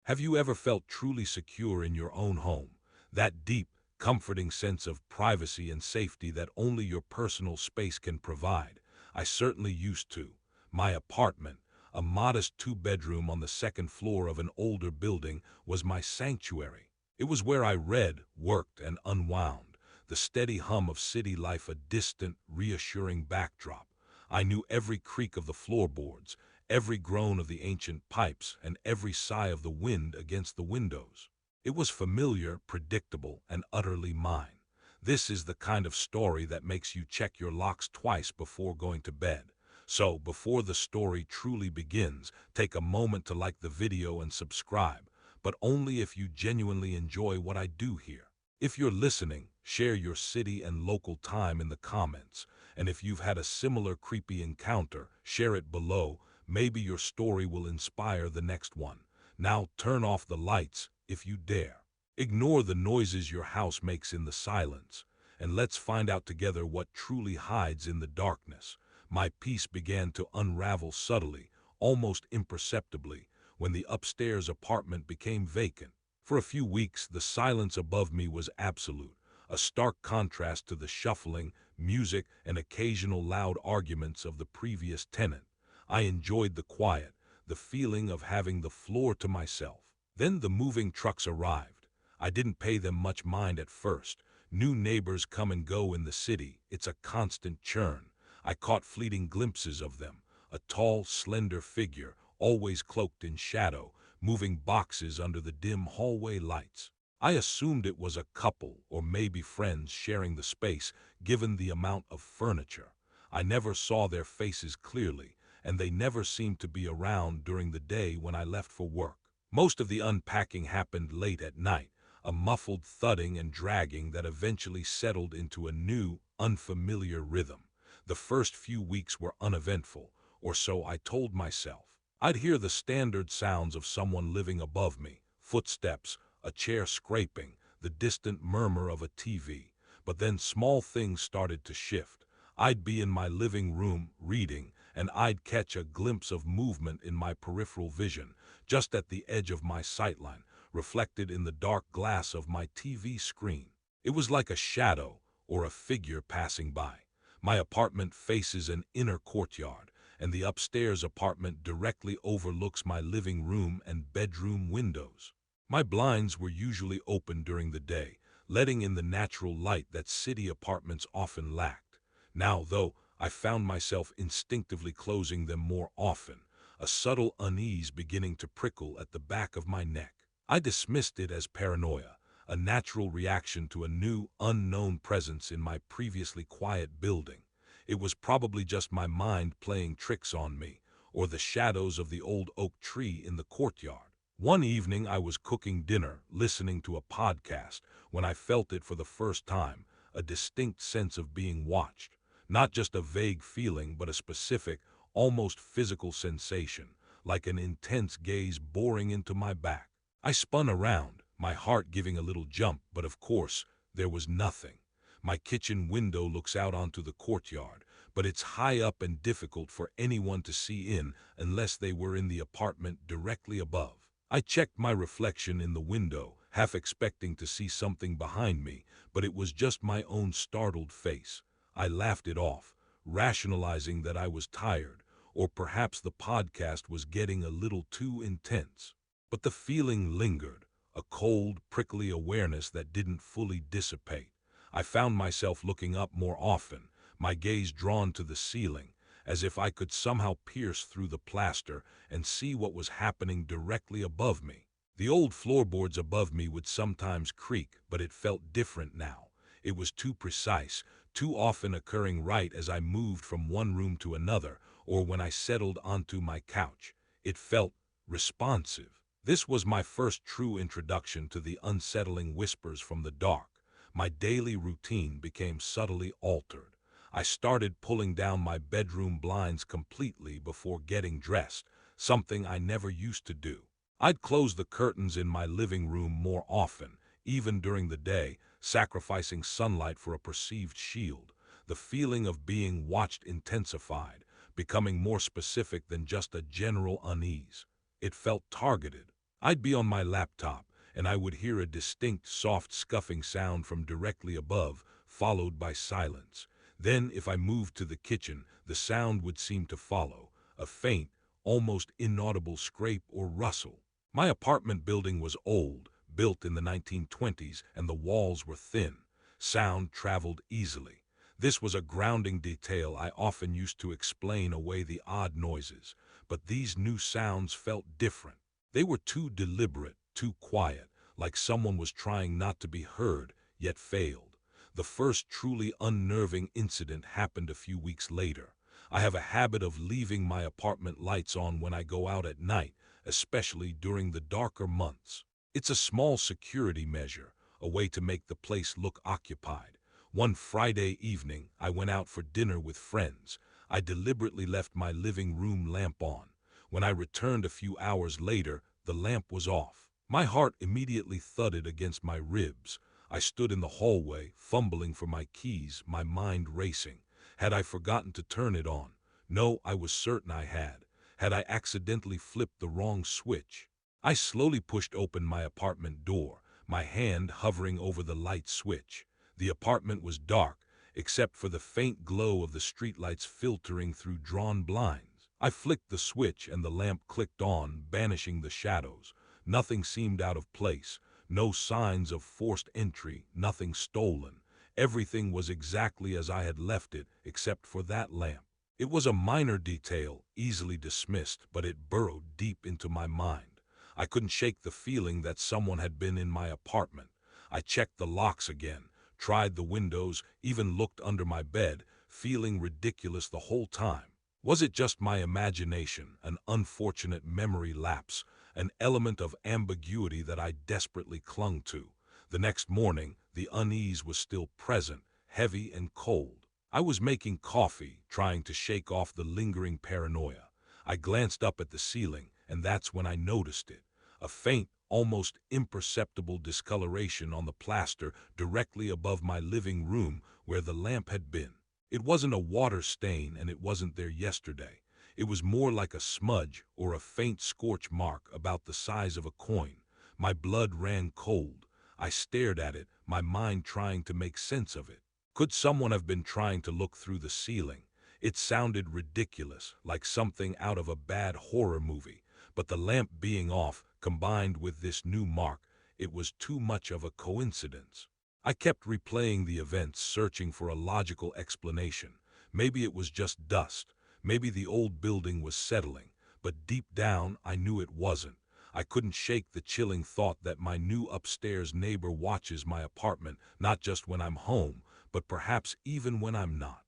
Have you ever felt truly secure in your own home? That deep, comforting sense of privacy and safety that only your personal space can provide. I certainly used to. My apartment, a modest two-bedroom on the second floor of an older building, was my sanctuary. It was where I read, worked, and unwound, the steady hum of city life a distant, reassuring backdrop. I knew every creak of the floorboards, every groan of the ancient pipes, and every sigh of the wind against the windows. It was familiar, predictable, and utterly mine. This is the kind of story that makes you check your locks twice before going to bed. So, before the story truly begins, take a moment to like the video and subscribe, but only if you genuinely enjoy what I do here. If you're listening, share your city and local time in the comments, and if you've had a similar creepy encounter, share it below. Maybe your story will inspire the next one. Now turn off the lights, if you dare. Ignore the noises your house makes in the silence, and let's find out together what truly hides in the darkness. My peace began to unravel subtly, almost imperceptibly, when the upstairs apartment became vacant. For a few weeks, the silence above me was absolute, a stark contrast to the shuffling, music, and occasional loud arguments of the previous tenant. I enjoyed the quiet, the feeling of having the floor to myself. Then the moving trucks arrived. I didn't pay them much mind at first. New neighbors come and go in the city. It's a constant churn. I caught fleeting glimpses of them, a tall, slender figure, always cloaked in shadow, moving boxes under the dim hallway lights. I assumed it was a couple or maybe friends sharing the space, given the amount of furniture. I never saw their faces clearly, and they never seemed to be around during the day when I left for work. Most of the unpacking happened late at night, a muffled thudding and dragging that eventually settled into a new, unfamiliar rhythm. The first few weeks were uneventful, or so I told myself. I'd hear the standard sounds of someone living above me, footsteps, a chair scraping, the distant murmur of a TV. But then small things started to shift. I'd be in my living room, reading, and I'd catch a glimpse of movement in my peripheral vision, just at the edge of my sightline, reflected in the dark glass of my TV screen. It was like a shadow or a figure passing by. My apartment faces an inner courtyard, and the upstairs apartment directly overlooks my living room and bedroom windows. My blinds were usually open during the day, letting in the natural light that city apartments often lacked. Now, though, I found myself instinctively closing them more often, a subtle unease beginning to prickle at the back of my neck. I dismissed it as paranoia, a natural reaction to a new, unknown presence in my previously quiet building. It was probably just my mind playing tricks on me, or the shadows of the old oak tree in the courtyard. One evening I was cooking dinner, listening to a podcast, when I felt it for the first time, a distinct sense of being watched. Not just a vague feeling, but a specific, almost physical sensation, like an intense gaze boring into my back. I spun around, my heart giving a little jump, but of course, there was nothing. My kitchen window looks out onto the courtyard, but it's high up and difficult for anyone to see in unless they were in the apartment directly above. I checked my reflection in the window, half expecting to see something behind me, but it was just my own startled face. I laughed it off, rationalizing that I was tired, or perhaps the podcast was getting a little too intense. But the feeling lingered, a cold, prickly awareness that didn't fully dissipate. I found myself looking up more often, my gaze drawn to the ceiling, as if I could somehow pierce through the plaster and see what was happening directly above me. The old floorboards above me would sometimes creak, but it felt different now. It was too precise, too often occurring right as I moved from one room to another, or when I settled onto my couch. It felt responsive. This was my first true introduction to the unsettling whispers from the dark. My daily routine became subtly altered. I started pulling down my bedroom blinds completely before getting dressed, something I never used to do. I'd close the curtains in my living room more often, even during the day, sacrificing sunlight for a perceived shield. The feeling of being watched intensified, becoming more specific than just a general unease. It felt targeted, I'd be on my laptop, and I would hear a distinct, soft scuffing sound from directly above, followed by silence. Then, if I moved to the kitchen, the sound would seem to follow, a faint, almost inaudible scrape or rustle. My apartment building was old, built in the 1920s, and the walls were thin. Sound traveled easily. This was a grounding detail I often used to explain away the odd noises, but these new sounds felt different. They were too deliberate, too quiet, like someone was trying not to be heard, yet failed. The first truly unnerving incident happened a few weeks later. I have a habit of leaving my apartment lights on when I go out at night, especially during the darker months. It's a small security measure, a way to make the place look occupied. One Friday evening, I went out for dinner with friends. I deliberately left my living room lamp on. When I returned a few hours later, the lamp was off. My heart immediately thudded against my ribs. I stood in the hallway, fumbling for my keys, my mind racing. Had I forgotten to turn it on? No, I was certain I had. Had I accidentally flipped the wrong switch? I slowly pushed open my apartment door, my hand hovering over the light switch. The apartment was dark, except for the faint glow of the streetlights filtering through drawn blinds. I flicked the switch and the lamp clicked on, banishing the shadows. Nothing seemed out of place, no signs of forced entry, nothing stolen. Everything was exactly as I had left it, except for that lamp. It was a minor detail, easily dismissed, but it burrowed deep into my mind. I couldn't shake the feeling that someone had been in my apartment. I checked the locks again, tried the windows, even looked under my bed, feeling ridiculous the whole time. Was it just my imagination, an unfortunate memory lapse, an element of ambiguity that I desperately clung to? The next morning, the unease was still present, heavy and cold. I was making coffee, trying to shake off the lingering paranoia. I glanced up at the ceiling, and that's when I noticed it. A faint, almost imperceptible discoloration on the plaster directly above my living room where the lamp had been. It wasn't a water stain, and it wasn't there yesterday. It was more like a smudge or a faint scorch mark about the size of a coin. My blood ran cold. I stared at it, my mind trying to make sense of it. Could someone have been trying to look through the ceiling? It sounded ridiculous, like something out of a bad horror movie. But the lamp being off, combined with this new mark, it was too much of a coincidence. I kept replaying the events, searching for a logical explanation. Maybe it was just dust. Maybe the old building was settling. But deep down, I knew it wasn't. I couldn't shake the chilling thought that my new upstairs neighbor watches my apartment, not just when I'm home, but perhaps even when I'm not.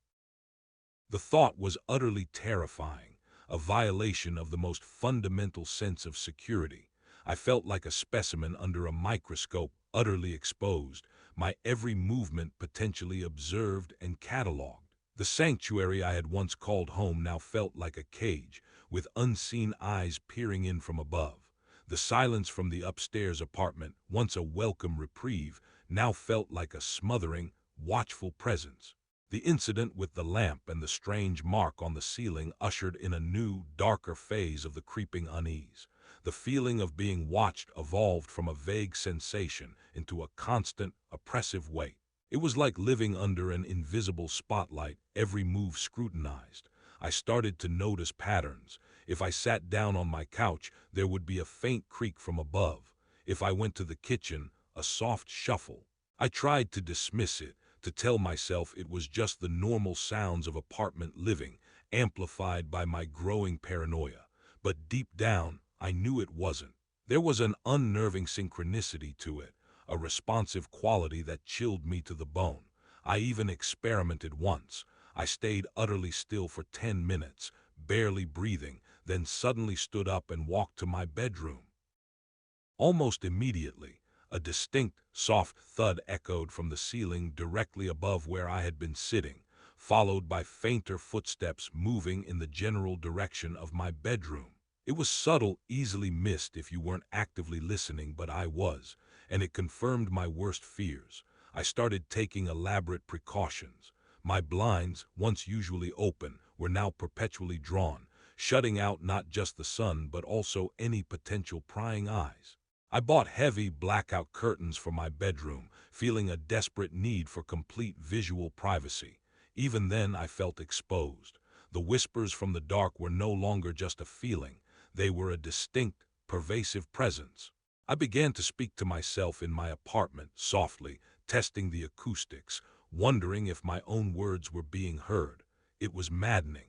The thought was utterly terrifying, a violation of the most fundamental sense of security. I felt like a specimen under a microscope, utterly exposed, my every movement potentially observed and catalogued. The sanctuary I had once called home now felt like a cage, with unseen eyes peering in from above. The silence from the upstairs apartment, once a welcome reprieve, now felt like a smothering, watchful presence. The incident with the lamp and the strange mark on the ceiling ushered in a new, darker phase of the creeping unease. The feeling of being watched evolved from a vague sensation into a constant, oppressive weight. It was like living under an invisible spotlight, every move scrutinized. I started to notice patterns. If I sat down on my couch, there would be a faint creak from above. If I went to the kitchen, a soft shuffle. I tried to dismiss it, to tell myself it was just the normal sounds of apartment living, amplified by my growing paranoia. But deep down, I knew it wasn't. There was an unnerving synchronicity to it, a responsive quality that chilled me to the bone. I even experimented once. I stayed utterly still for 10 minutes, barely breathing, then suddenly stood up and walked to my bedroom. Almost immediately, a distinct, soft thud echoed from the ceiling directly above where I had been sitting, followed by fainter footsteps moving in the general direction of my bedroom. It was subtle, easily missed if you weren't actively listening, but I was, and it confirmed my worst fears. I started taking elaborate precautions. My blinds, once usually open, were now perpetually drawn, shutting out not just the sun but also any potential prying eyes. I bought heavy blackout curtains for my bedroom, feeling a desperate need for complete visual privacy. Even then, I felt exposed. The whispers from the dark were no longer just a feeling. They were a distinct, pervasive presence. I began to speak to myself in my apartment, softly, testing the acoustics, wondering if my own words were being heard. It was maddening.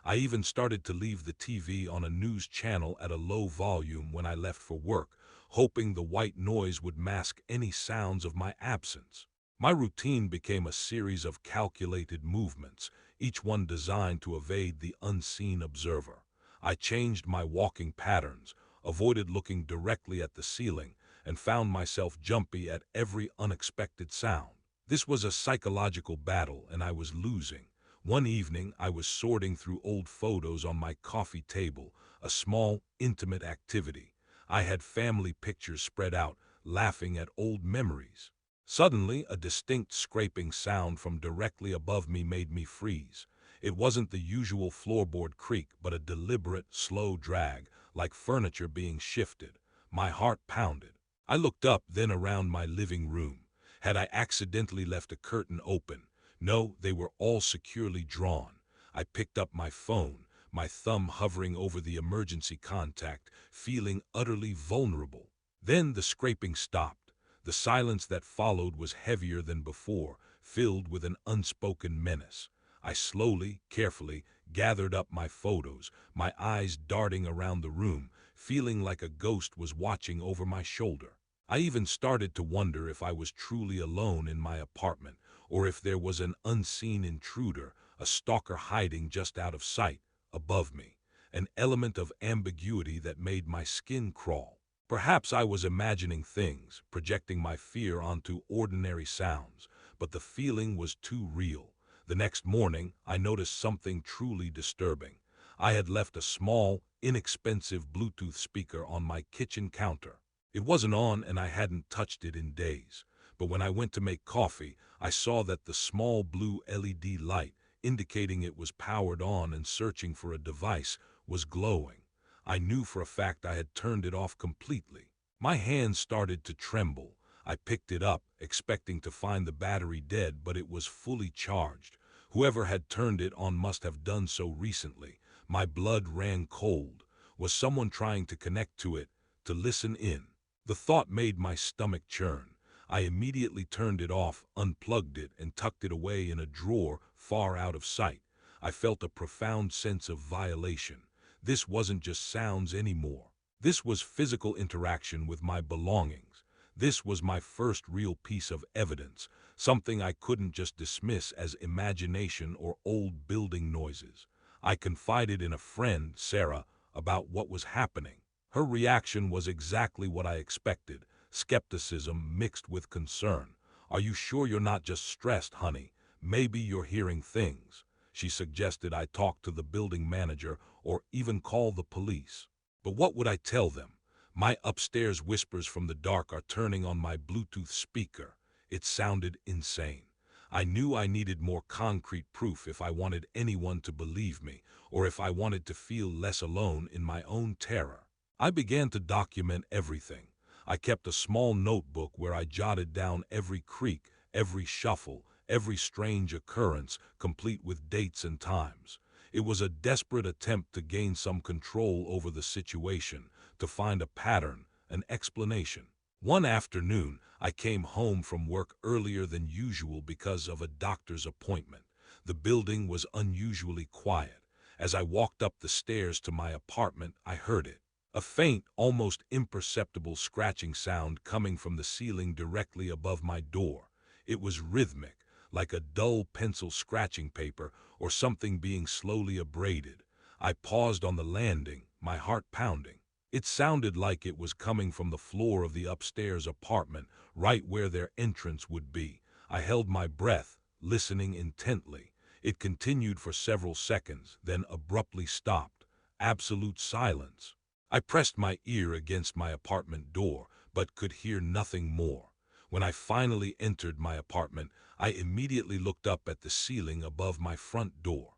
I even started to leave the TV on a news channel at a low volume when I left for work, hoping the white noise would mask any sounds of my absence. My routine became a series of calculated movements, each one designed to evade the unseen observer. I changed my walking patterns, avoided looking directly at the ceiling, and found myself jumpy at every unexpected sound. This was a psychological battle, and I was losing. One evening, I was sorting through old photos on my coffee table, a small, intimate activity. I had family pictures spread out, laughing at old memories. Suddenly, a distinct scraping sound from directly above me made me freeze. It wasn't the usual floorboard creak, but a deliberate, slow drag, like furniture being shifted. My heart pounded. I looked up, then around my living room. Had I accidentally left a curtain open? No, they were all securely drawn. I picked up my phone, my thumb hovering over the emergency contact, feeling utterly vulnerable. Then the scraping stopped. The silence that followed was heavier than before, filled with an unspoken menace. I slowly, carefully, gathered up my photos, my eyes darting around the room, feeling like a ghost was watching over my shoulder. I even started to wonder if I was truly alone in my apartment, or if there was an unseen intruder, a stalker hiding just out of sight, above me, an element of ambiguity that made my skin crawl. Perhaps I was imagining things, projecting my fear onto ordinary sounds, but the feeling was too real. The next morning, I noticed something truly disturbing. I had left a small, inexpensive Bluetooth speaker on my kitchen counter. It wasn't on, and I hadn't touched it in days. But when I went to make coffee, I saw that the small blue LED light, indicating it was powered on and searching for a device, was glowing. I knew for a fact I had turned it off completely. My hands started to tremble. I picked it up, expecting to find the battery dead, but it was fully charged. Whoever had turned it on must have done so recently. My blood ran cold. Was someone trying to connect to it, to listen in? The thought made my stomach churn. I immediately turned it off, unplugged it, and tucked it away in a drawer far out of sight. I felt a profound sense of violation. This wasn't just sounds anymore. This was physical interaction with my belongings. This was my first real piece of evidence, something I couldn't just dismiss as imagination or old building noises. I confided in a friend, Sarah, about what was happening. Her reaction was exactly what I expected, skepticism mixed with concern. "Are you sure you're not just stressed, honey? Maybe you're hearing things." She suggested I talk to the building manager or even call the police. But what would I tell them? My upstairs whispers from the dark are turning on my Bluetooth speaker. It sounded insane. I knew I needed more concrete proof if I wanted anyone to believe me, or if I wanted to feel less alone in my own terror. I began to document everything. I kept a small notebook where I jotted down every creak, every shuffle, every strange occurrence, complete with dates and times. It was a desperate attempt to gain some control over the situation, to find a pattern, an explanation. One afternoon, I came home from work earlier than usual because of a doctor's appointment. The building was unusually quiet. As I walked up the stairs to my apartment, I heard it. A faint, almost imperceptible scratching sound coming from the ceiling directly above my door. It was rhythmic, like a dull pencil scratching paper or something being slowly abraded. I paused on the landing, my heart pounding. It sounded like it was coming from the floor of the upstairs apartment, right where their entrance would be. I held my breath, listening intently. It continued for several seconds, then abruptly stopped. Absolute silence. I pressed my ear against my apartment door, but could hear nothing more. When I finally entered my apartment, I immediately looked up at the ceiling above my front door.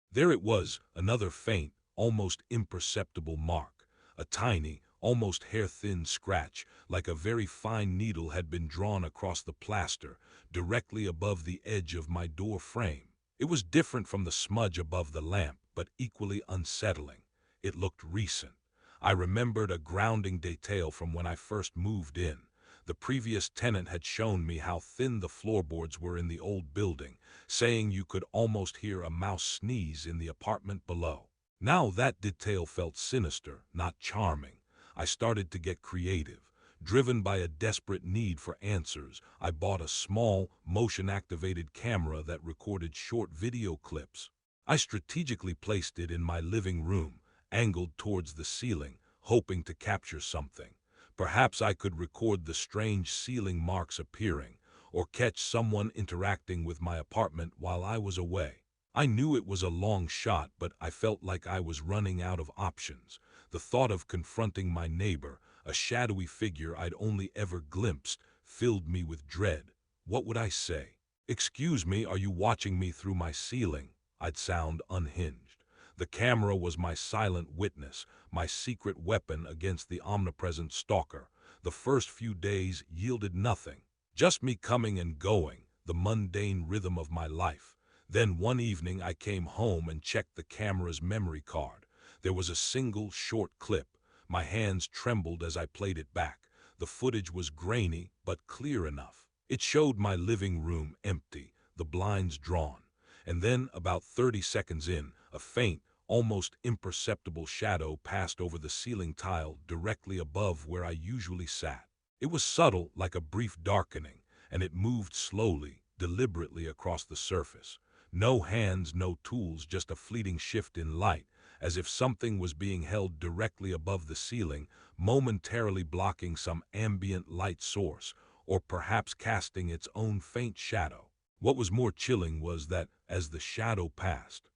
There it was, another faint, almost imperceptible mark, a tiny, almost hair-thin scratch, like a very fine needle had been drawn across the plaster, directly above the edge of my door frame. It was different from the smudge above the lamp, but equally unsettling. It looked recent. I remembered a grounding detail from when I first moved in. The previous tenant had shown me how thin the floorboards were in the old building, saying you could almost hear a mouse sneeze in the apartment below. Now that detail felt sinister, not charming. I started to get creative. Driven by a desperate need for answers, I bought a small, motion-activated camera that recorded short video clips. I strategically placed it in my living room, angled towards the ceiling, hoping to capture something. Perhaps I could record the strange ceiling marks appearing, or catch someone interacting with my apartment while I was away. I knew it was a long shot, but I felt like I was running out of options. The thought of confronting my neighbor, a shadowy figure I'd only ever glimpsed, filled me with dread. What would I say? "Excuse me, are you watching me through my ceiling?" I'd sound unhinged. The camera was my silent witness, my secret weapon against the omnipresent stalker. The first few days yielded nothing. Just me coming and going, the mundane rhythm of my life. Then one evening I came home and checked the camera's memory card. There was a single short clip. My hands trembled as I played it back. The footage was grainy, but clear enough. It showed my living room empty, the blinds drawn. And then, about 30 seconds in, a faint, almost imperceptible shadow passed over the ceiling tile directly above where I usually sat. It was subtle, like a brief darkening, and it moved slowly, deliberately across the surface. No hands, no tools, just a fleeting shift in light, as if something was being held directly above the ceiling, momentarily blocking some ambient light source, or perhaps casting its own faint shadow. What was more chilling was that, as the shadow passed,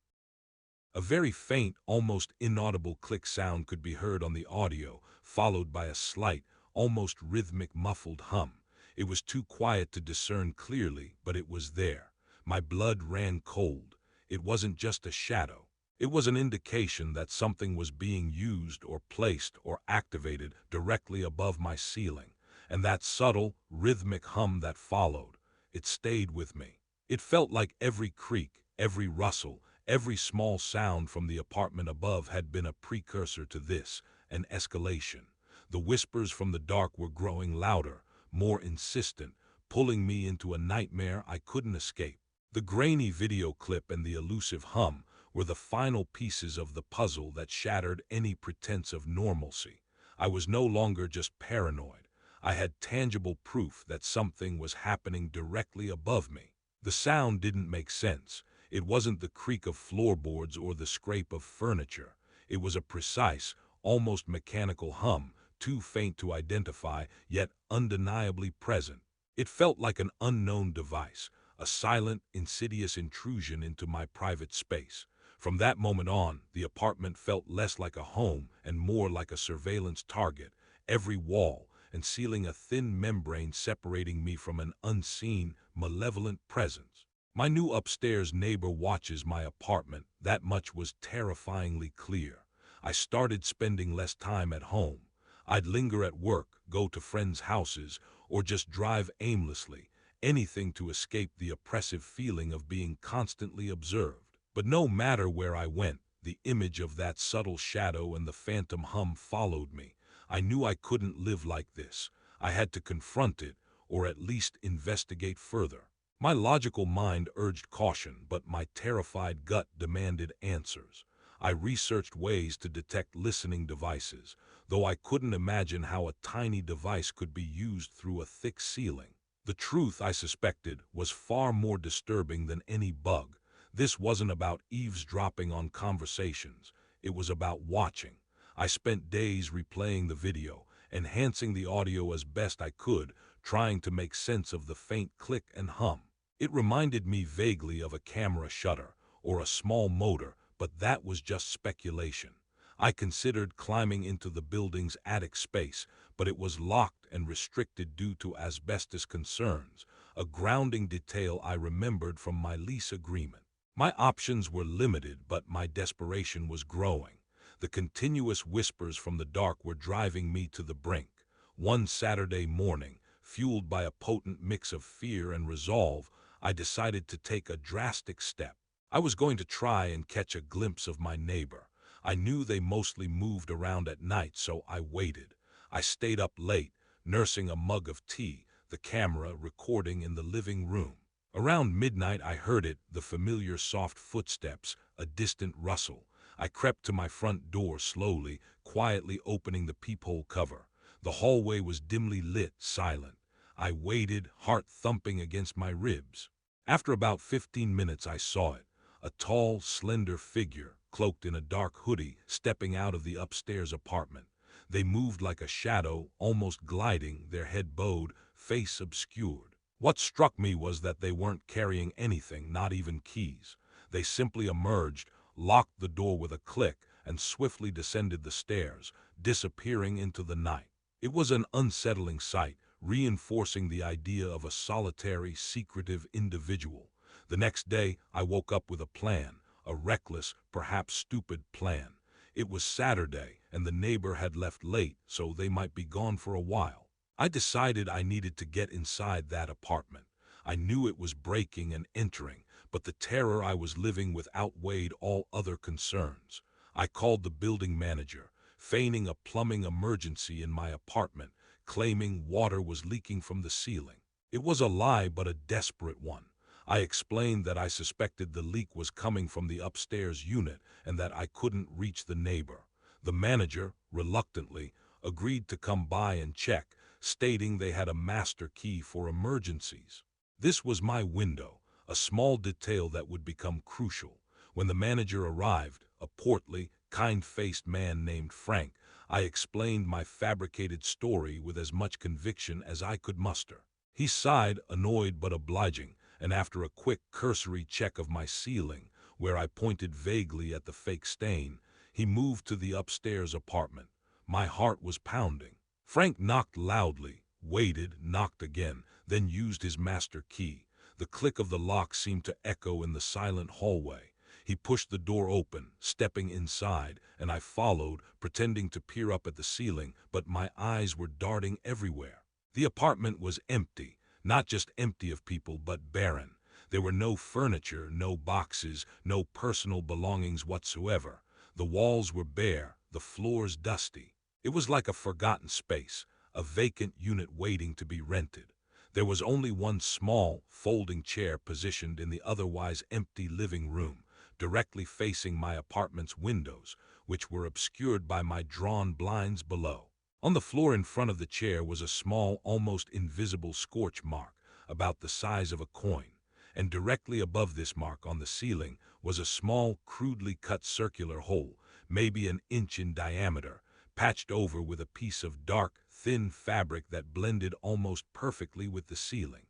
a very faint, almost inaudible click sound could be heard on the audio, followed by a slight, almost rhythmic muffled hum. It was too quiet to discern clearly, but it was there. My blood ran cold. It wasn't just a shadow. It was an indication that something was being used or placed or activated directly above my ceiling. And that subtle, rhythmic hum that followed, it stayed with me. It felt like every creak, every rustle, every small sound from the apartment above had been a precursor to this, an escalation. The whispers from the dark were growing louder, more insistent, pulling me into a nightmare I couldn't escape. The grainy video clip and the elusive hum were the final pieces of the puzzle that shattered any pretense of normalcy. I was no longer just paranoid. I had tangible proof that something was happening directly above me. The sound didn't make sense. It wasn't the creak of floorboards or the scrape of furniture. It was a precise, almost mechanical hum, too faint to identify, yet undeniably present. It felt like an unknown device, a silent, insidious intrusion into my private space. From that moment on, the apartment felt less like a home and more like a surveillance target, every wall and ceiling a thin membrane separating me from an unseen, malevolent presence. My new upstairs neighbor watches my apartment, that much was terrifyingly clear. I started spending less time at home. I'd linger at work, go to friends' houses, or just drive aimlessly, anything to escape the oppressive feeling of being constantly observed. But no matter where I went, the image of that subtle shadow and the phantom hum followed me. I knew I couldn't live like this. I had to confront it, or at least investigate further. My logical mind urged caution, but my terrified gut demanded answers. I researched ways to detect listening devices, though I couldn't imagine how a tiny device could be used through a thick ceiling. The truth, I suspected, was far more disturbing than any bug. This wasn't about eavesdropping on conversations. It was about watching. I spent days replaying the video, enhancing the audio as best I could, trying to make sense of the faint click and hum. It reminded me vaguely of a camera shutter or a small motor, but that was just speculation. I considered climbing into the building's attic space, but it was locked and restricted due to asbestos concerns, a grounding detail I remembered from my lease agreement. My options were limited, but my desperation was growing. The continuous whispers from the dark were driving me to the brink. One Saturday morning, fueled by a potent mix of fear and resolve, I decided to take a drastic step. I was going to try and catch a glimpse of my neighbor. I knew they mostly moved around at night, so I waited. I stayed up late, nursing a mug of tea, the camera recording in the living room. Around midnight I heard it, the familiar soft footsteps, a distant rustle. I crept to my front door slowly, quietly opening the peephole cover. The hallway was dimly lit, silent. I waited, heart thumping against my ribs. After about 15 minutes I saw it, a tall, slender figure, cloaked in a dark hoodie, stepping out of the upstairs apartment. They moved like a shadow, almost gliding, their head bowed, face obscured. What struck me was that they weren't carrying anything, not even keys. They simply emerged, locked the door with a click, and swiftly descended the stairs, disappearing into the night. It was an unsettling sight, reinforcing the idea of a solitary, secretive individual. The next day, I woke up with a plan, a reckless, perhaps stupid plan. It was Saturday, and the neighbor had left late, so they might be gone for a while. I decided I needed to get inside that apartment. I knew it was breaking and entering, but the terror I was living with outweighed all other concerns. I called the building manager, feigning a plumbing emergency in my apartment, claiming water was leaking from the ceiling. It was a lie, but a desperate one. I explained that I suspected the leak was coming from the upstairs unit and that I couldn't reach the neighbor. The manager, reluctantly, agreed to come by and check, stating they had a master key for emergencies. This was my window, a small detail that would become crucial. When the manager arrived, a portly, kind-faced man named Frank, I explained my fabricated story with as much conviction as I could muster. He sighed, annoyed but obliging, and after a quick cursory check of my ceiling, where I pointed vaguely at the fake stain, he moved to the upstairs apartment. My heart was pounding. Frank knocked loudly, waited, knocked again, then used his master key. The click of the lock seemed to echo in the silent hallway. He pushed the door open, stepping inside, and I followed, pretending to peer up at the ceiling, but my eyes were darting everywhere. The apartment was empty, not just empty of people, but barren. There were no furniture, no boxes, no personal belongings whatsoever. The walls were bare, the floors dusty. It was like a forgotten space, a vacant unit waiting to be rented. There was only one small, folding chair positioned in the otherwise empty living room, directly facing my apartment's windows, which were obscured by my drawn blinds below. On the floor in front of the chair was a small, almost invisible scorch mark, about the size of a coin, and directly above this mark on the ceiling was a small, crudely cut circular hole, maybe an inch in diameter, patched over with a piece of dark, thin fabric that blended almost perfectly with the ceiling.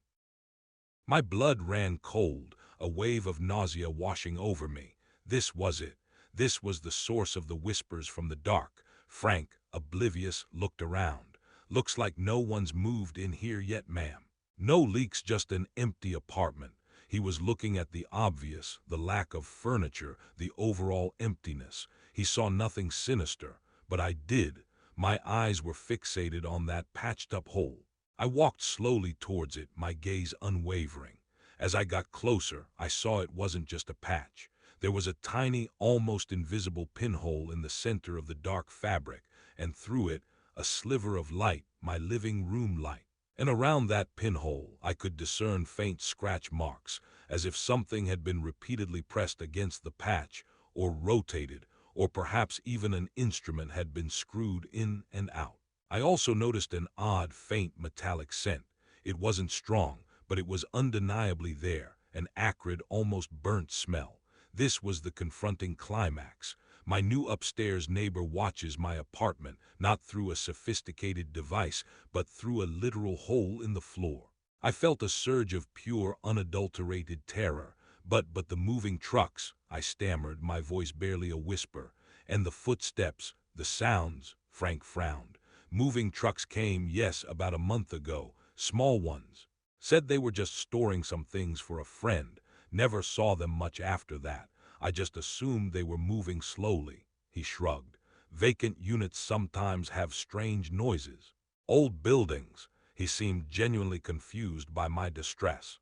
My blood ran cold, a wave of nausea washing over me. This was it. This was the source of the whispers from the dark. Frank, oblivious, looked around. "Looks like no one's moved in here yet, ma'am." No leaks, just an empty apartment. He was looking at the obvious, the lack of furniture, the overall emptiness. He saw nothing sinister, but I did. My eyes were fixated on that patched-up hole. I walked slowly towards it, my gaze unwavering. As I got closer, I saw it wasn't just a patch. There was a tiny, almost invisible pinhole in the center of the dark fabric, and through it, a sliver of light, my living room light. And around that pinhole, I could discern faint scratch marks, as if something had been repeatedly pressed against the patch, or rotated, or perhaps even an instrument had been screwed in and out. I also noticed an odd, faint metallic scent. It wasn't strong, but it was undeniably there, an acrid, almost burnt smell. This was the confronting climax. My new upstairs neighbor watches my apartment, not through a sophisticated device, but through a literal hole in the floor. I felt a surge of pure, unadulterated terror. But the moving trucks," I stammered, my voice barely a whisper, "and the footsteps, the sounds," Frank frowned. "Moving trucks came, yes, about a month ago, small ones. Said they were just storing some things for a friend. Never saw them much after that. I just assumed they were moving slowly." He shrugged. Vacant units sometimes have strange noises. Old buildings. He seemed genuinely confused by my distress.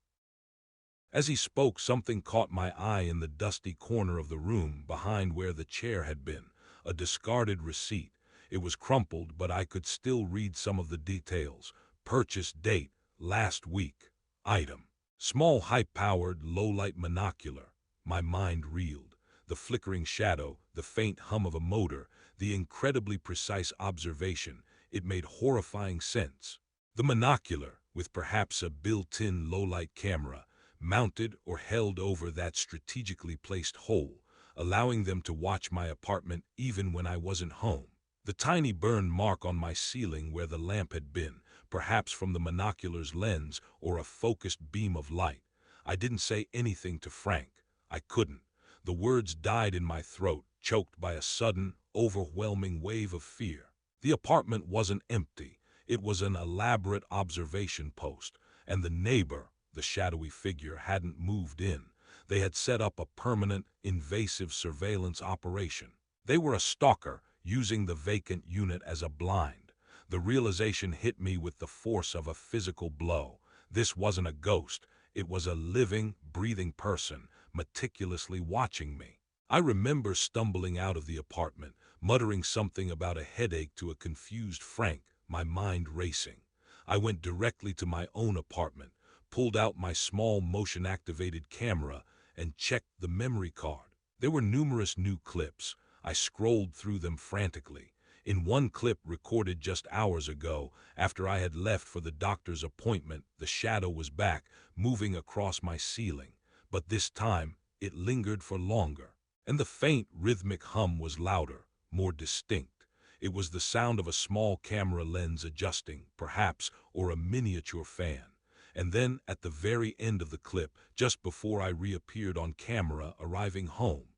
As he spoke, something caught my eye in the dusty corner of the room behind where the chair had been. A discarded receipt. It was crumpled, but I could still read some of the details. Purchase date, last week. Item. Small high-powered, low-light monocular. My mind reeled. The flickering shadow, the faint hum of a motor, the incredibly precise observation. It made horrifying sense. The monocular, with perhaps a built-in low-light camera, mounted or held over that strategically placed hole, allowing them to watch my apartment even when I wasn't home. The tiny burn mark on my ceiling where the lamp had been, perhaps from the monocular's lens or a focused beam of light. I didn't say anything to Frank. I couldn't. The words died in my throat, choked by a sudden, overwhelming wave of fear. The apartment wasn't empty. It was an elaborate observation post, and the neighbor, the shadowy figure, hadn't moved in. They had set up a permanent, invasive surveillance operation. They were a stalker, using the vacant unit as a blind. The realization hit me with the force of a physical blow. This wasn't a ghost. It was a living, breathing person, meticulously watching me. I remember stumbling out of the apartment, muttering something about a headache to a confused Frank, my mind racing. I went directly to my own apartment, pulled out my small motion-activated camera, and checked the memory card. There were numerous new clips. I scrolled through them frantically. In one clip recorded just hours ago, after I had left for the doctor's appointment, the shadow was back, moving across my ceiling. But this time, it lingered for longer. And the faint, rhythmic hum was louder, more distinct. It was the sound of a small camera lens adjusting, perhaps, or a miniature fan. And then, at the very end of the clip, just before I reappeared on camera arriving home,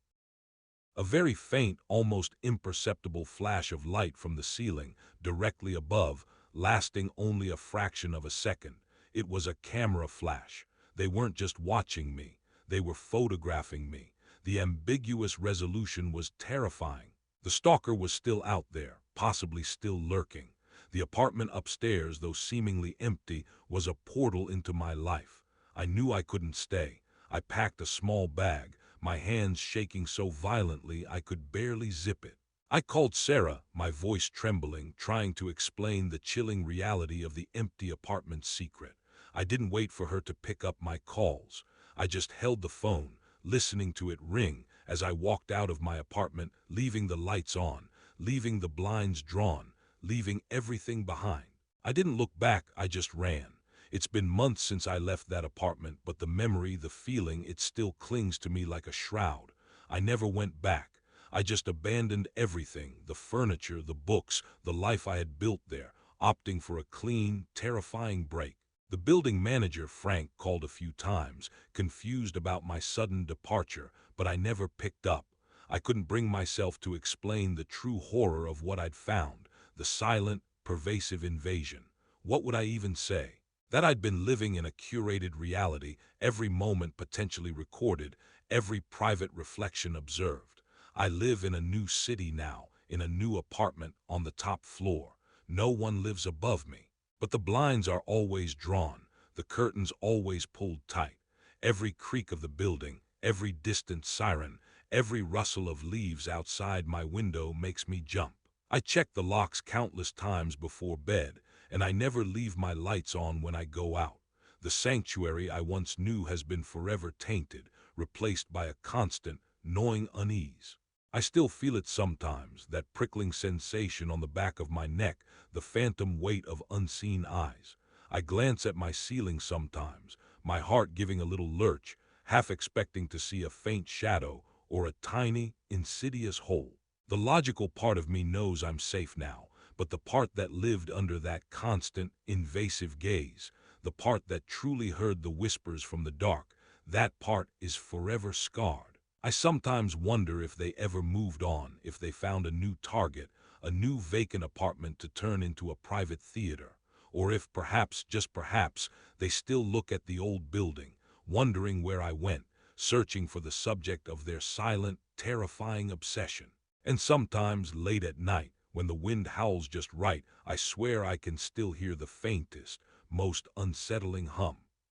a very faint, almost imperceptible flash of light from the ceiling, directly above, lasting only a fraction of a second. It was a camera flash. They weren't just watching me. They were photographing me. The ambiguous resolution was terrifying. The stalker was still out there, possibly still lurking. The apartment upstairs, though seemingly empty, was a portal into my life. I knew I couldn't stay. I packed a small bag, my hands shaking so violently I could barely zip it. I called Sarah, my voice trembling, trying to explain the chilling reality of the empty apartment's secret. I didn't wait for her to pick up my calls. I just held the phone, listening to it ring as I walked out of my apartment, leaving the lights on, leaving the blinds drawn, leaving everything behind. I didn't look back, I just ran. It's been months since I left that apartment, but the memory, the feeling, it still clings to me like a shroud. I never went back. I just abandoned everything, the furniture, the books, the life I had built there, opting for a clean, terrifying break. The building manager, Frank, called a few times, confused about my sudden departure, but I never picked up. I couldn't bring myself to explain the true horror of what I'd found, the silent, pervasive invasion. What would I even say? That I'd been living in a curated reality, every moment potentially recorded, every private reflection observed. I live in a new city now, in a new apartment on the top floor. No one lives above me. But the blinds are always drawn, the curtains always pulled tight. Every creak of the building, every distant siren, every rustle of leaves outside my window makes me jump. I check the locks countless times before bed, and I never leave my lights on when I go out. The sanctuary I once knew has been forever tainted, replaced by a constant, gnawing unease. I still feel it sometimes, that prickling sensation on the back of my neck, the phantom weight of unseen eyes. I glance at my ceiling sometimes, my heart giving a little lurch, half expecting to see a faint shadow or a tiny, insidious hole. The logical part of me knows I'm safe now, but the part that lived under that constant, invasive gaze, the part that truly heard the whispers from the dark, that part is forever scarred. I sometimes wonder if they ever moved on, if they found a new target, a new vacant apartment to turn into a private theater, or if perhaps, just perhaps, they still look at the old building, wondering where I went, searching for the subject of their silent, terrifying obsession. And sometimes late at night, when the wind howls just right, I swear I can still hear the faintest, most unsettling hum.